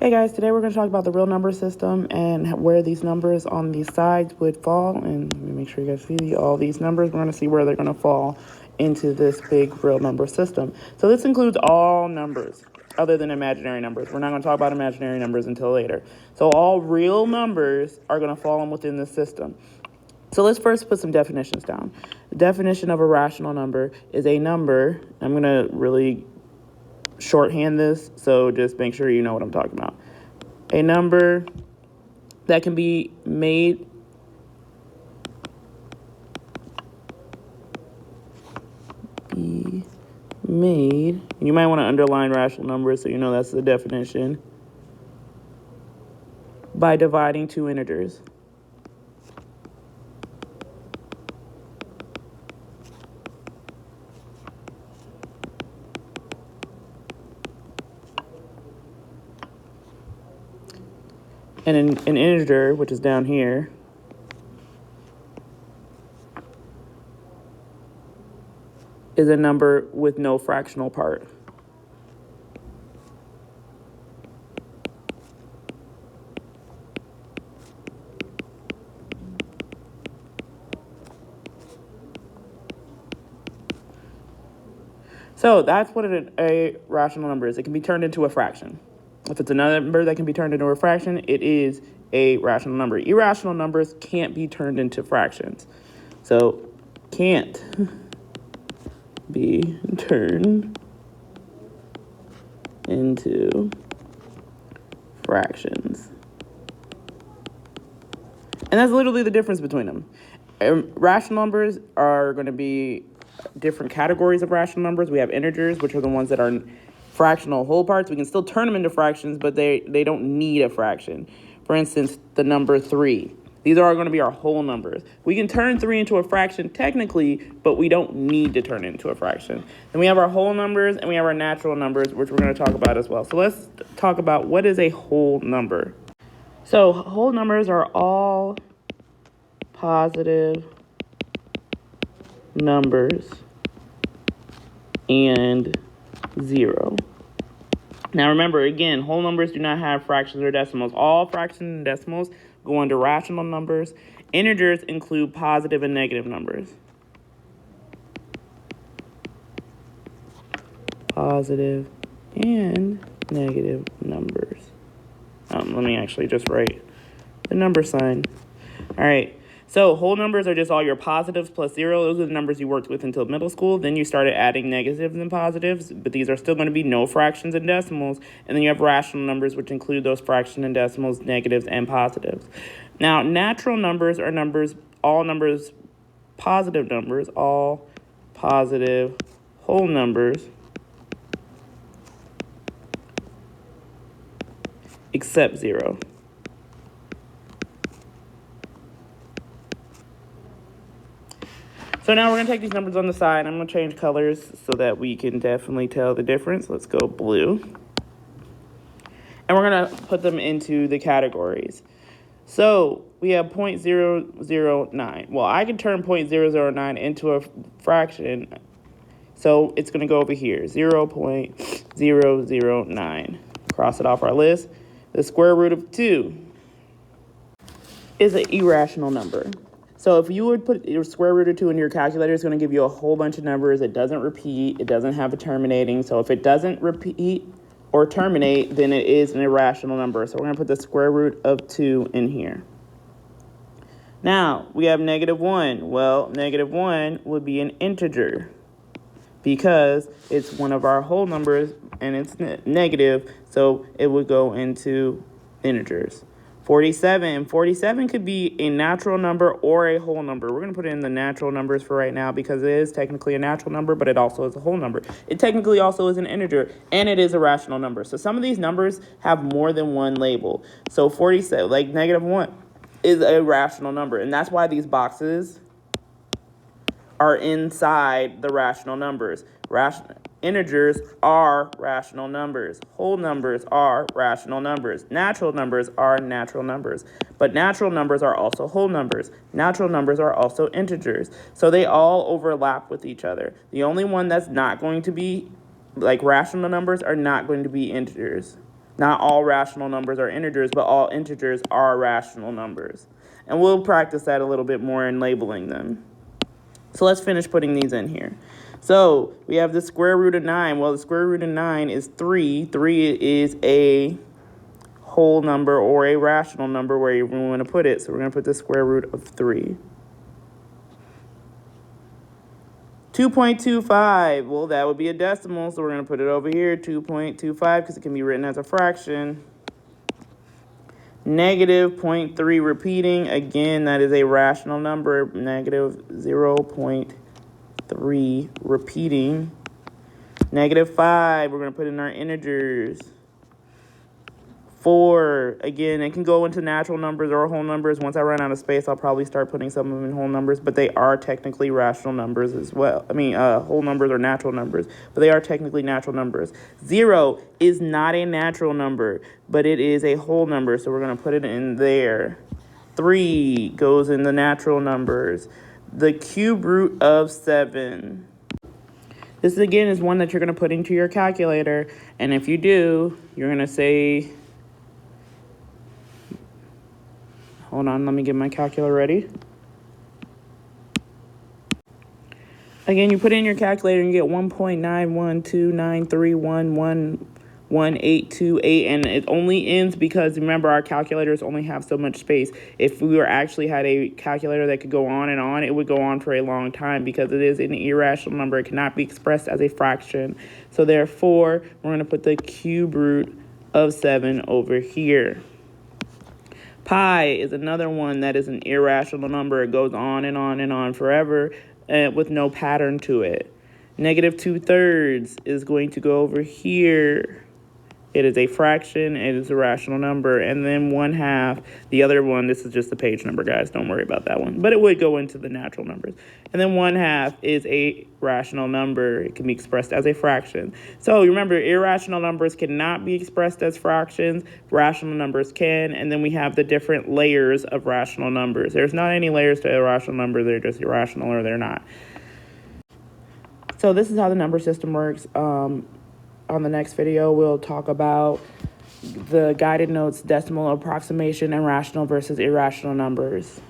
Hey guys, today we're going to talk about the real number system and where these numbers on these sides would fall. And let me make sure you guys see all these numbers. We're going to see where they're going to fall into this big real number system. So this includes all numbers other than imaginary numbers. We're not going to talk about imaginary numbers until later. So all real numbers are going to fall in within this system. So let's first put some definitions down. The definition of a rational number is a number. I'm going to really shorthand this, so just make sure you know what I'm talking about. A number that can be made you might want to underline rational numbers so you know that's the definition, by dividing two integers. And an integer, which is down here, is a number with no fractional part. So that's what a rational number is. It can be turned into a fraction. If it's another number that can be turned into a fraction, it is a rational number. Irrational numbers can't be turned into fractions. So can't be turned into fractions. And that's literally the difference between them. Rational numbers are going to be different categories of rational numbers. We have integers, which are the ones that are fractional whole parts. We can still turn them into fractions, but they don't need a fraction. For instance, the number 3. These are going to be our whole numbers. We can turn 3 into a fraction technically, but we don't need to turn it into a fraction. Then we have our whole numbers and we have our natural numbers, which we're going to talk about as well. So let's talk about what is a whole number. So whole numbers are all positive numbers and 0. Now remember, again, whole numbers do not have fractions or decimals. All fractions and decimals go under rational numbers. Integers include positive and negative numbers. Positive and negative numbers. Let me actually just write the number sign. All right. So whole numbers are just all your positives plus 0. Those are the numbers you worked with until middle school. Then you started adding negatives and positives, but these are still going to be no fractions and decimals. And then you have rational numbers, which include those fractions and decimals, negatives, and positives. Now, natural numbers are numbers, all numbers, positive numbers, all positive whole numbers, except 0. So now we're going to take these numbers on the side. I'm going to change colors so that we can definitely tell the difference. Let's go blue. And we're going to put them into the categories. So we have 0.009. Well, I can turn 0.009 into a fraction. So it's going to go over here, 0.009. Cross it off our list. The square root of 2 is an irrational number. So if you would put your square root of 2 in your calculator, it's going to give you a whole bunch of numbers. It doesn't repeat. It doesn't have a terminating. So if it doesn't repeat or terminate, then it is an irrational number. So we're going to put the square root of 2 in here. Now, we have -1. Well, -1 would be an integer because it's one of our whole numbers and it's negative, so it would go into integers. 47 could be a natural number or a whole number. We're going to put it in the natural numbers for right now because it is technically a natural number, but it also is a whole number. It technically also is an integer, and it is a rational number. So some of these numbers have more than one label. So 47, like -1, is a rational number, and that's why these boxes are inside the rational numbers. Integers are rational numbers. Whole numbers are rational numbers. Natural numbers are natural numbers. But natural numbers are also whole numbers. Natural numbers are also integers. So they all overlap with each other. The only one that's not going to be, like rational numbers, are not going to be integers. Not all rational numbers are integers, but all integers are rational numbers. And we'll practice that a little bit more in labeling them. So let's finish putting these in here. So we have the square root of 9. Well, the square root of 9 is 3. 3 is a whole number or a rational number, wherever we want to put it. So we're going to put the square root of 3. 2.25, well, that would be a decimal, so we're going to put it over here, 2.25, because it can be written as a fraction. Negative 0.3 repeating, again, that is a rational number, negative 0.3 repeating. Negative 5, we're going to put in our integers. 4, again, it can go into natural numbers or whole numbers. Once I run out of space, I'll probably start putting some of them in whole numbers, but they are technically rational numbers as well. Whole numbers are natural numbers, but they are technically natural numbers. 0 is not a natural number, but it is a whole number, so we're going to put it in there. 3 goes in the natural numbers. The cube root of 7. This, again, is one that you're going to put into your calculator, and if you do, you're going to say... Hold on, let me get my calculator ready. Again, you put in your calculator and you get 1.91293111828, and it only ends because, remember, our calculators only have so much space. If we actually had a calculator that could go on and on, it would go on for a long time because it is an irrational number. It cannot be expressed as a fraction. So therefore, we're going to put the cube root of 7 over here. Pi is another one that is an irrational number. It goes on and on and on forever with no pattern to it. Negative 2/3 is going to go over here. It is a fraction. It is a rational number. And then 1/2, the other one, this is just the page number, guys. Don't worry about that one. But it would go into the natural numbers. And then 1/2 is a rational number. It can be expressed as a fraction. So remember, irrational numbers cannot be expressed as fractions. Rational numbers can. And then we have the different layers of rational numbers. There's not any layers to irrational numbers. They're just irrational or they're not. So this is how the number system works. On the next video, we'll talk about the guided notes, decimal approximation, and rational versus irrational numbers.